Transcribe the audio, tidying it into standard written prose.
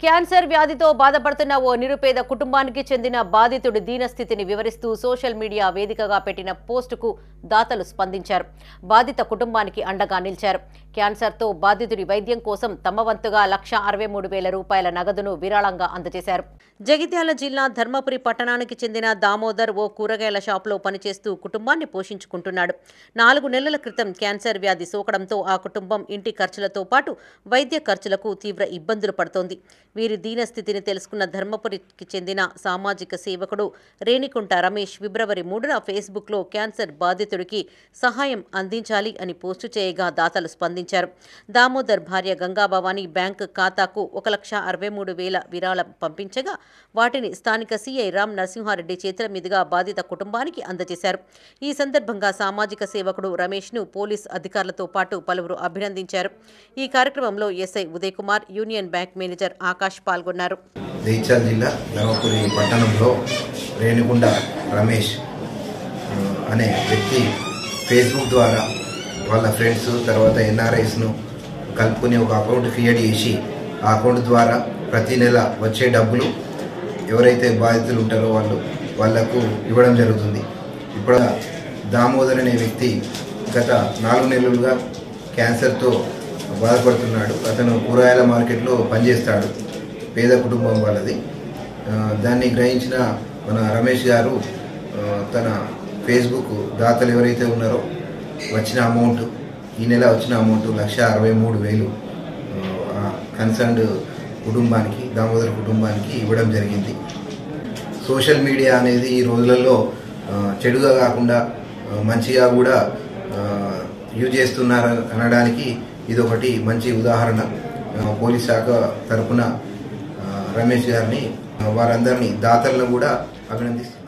Cancer వ్యాధితో బాధపడుతున్న ఓ నిరుపేద కుటుంబానికి చెందిన బాధితుడి దీనస్థితిని వివరిస్తూ సోషల్ మీడియా వేదికగా పెట్టిన పోస్టుకు దాతలు స్పందించారు. బాధిత కుటుంబానికి అండగా నిలిచారు. క్యాన్సర్తో బాధితుడి వైద్యం కోసం తమ వంతుగా 1,63,000 రూపాయల నగదును విరాళంగా అందజేశారు. జగిత్యాల జిల్లా ధర్మపురి పట్టణానికి చెందిన దామోదర్ ఓ కూరగాయల షాపులో పనిచేస్తూ కుటుంబాన్ని పోషించుకుంటున్నాడు. 4 నెలల క్రితం క్యాన్సర్ వ్యాధి సోకడంతో ఆ కుటుంబం ఇంటి ఖర్చులతో పాటు వైద్య ఖర్చులకు తీవ్ర ఇబ్బందులు పడుతోంది. వీరి దీనస్థితిని తెలుసుకున్న ధర్మపురికి చెందిన సామాజిక సేవకుడు రేణికుంట రమేష్ ఫిబ్రవరి 3న ఫేస్బుక్లో క్యాన్సర్ బాధితుడికి సహాయం అందించాలి అని పోస్టు చేయగా దాతలు స్పందించారు. దామోదర్ భార్య గంగాభవాని బ్యాంకు ఖాతాకు 1,63,000 విరాళం పంపించగా వాటిని స్థానిక సీఐ రామ్ నరసింహారెడ్డి చేతుల మీదుగా బాధిత కుటుంబానికి అందజేశారు. ఈ సందర్భంగా సామాజిక సేవకుడు రమేష్ను పోలీస్ అధికారులతో పాటు పలువురు అభినందించారు. ఈ కార్యక్రమంలో SI Uday Kumar, union bank manager Akash పాల్గొన్నారు. జగిత్యాల జిల్లా ధర్మపురి పట్టణంలో రేణికుంట రమేష్ అనే వ్యక్తి ఫేస్బుక్ ద్వారా వాళ్ళ ఫ్రెండ్స్ తర్వాత ఎన్ఆర్ఐస్ను కలుపుకొని ఒక అకౌంట్ క్రియేట్ చేసి ఆ అకౌంట్ ద్వారా ప్రతి నెల వచ్చే డబ్బులు ఎవరైతే బాధితులు ఉంటారో వాళ్లకు ఇవ్వడం జరుగుతుంది. ఇప్పుడు దామోదర్ అనే వ్యక్తి గత 4 నెలలుగా క్యాన్సర్తో బాధపడుతున్నాడు. అతను కూరగాయల మార్కెట్లో పనిచేస్తాడు. పేద కుటుంబం వాళ్ళది. దాన్ని గ్రహించిన మన రమేష్ గారు తన ఫేస్బుక్ దాతలు ఎవరైతే ఉన్నారో వచ్చిన అమౌంట్, ఈ నెల వచ్చిన అమౌంట్ 1,63,000 కన్సర్న్డ్ కుటుంబానికి, దామోదర్ కుటుంబానికి ఇవ్వడం జరిగింది. సోషల్ మీడియా అనేది ఈ రోజులలో చెడుగా కాకుండా మంచిగా కూడా యూజ్ చేస్తున్నారు అనడానికి ఇదొకటి మంచి ఉదాహరణ. పోలీస్ శాఖ తరఫున రమేష్ గారిని, వారందరినీ దాతలను కూడా అభినందిస్తున్నారు.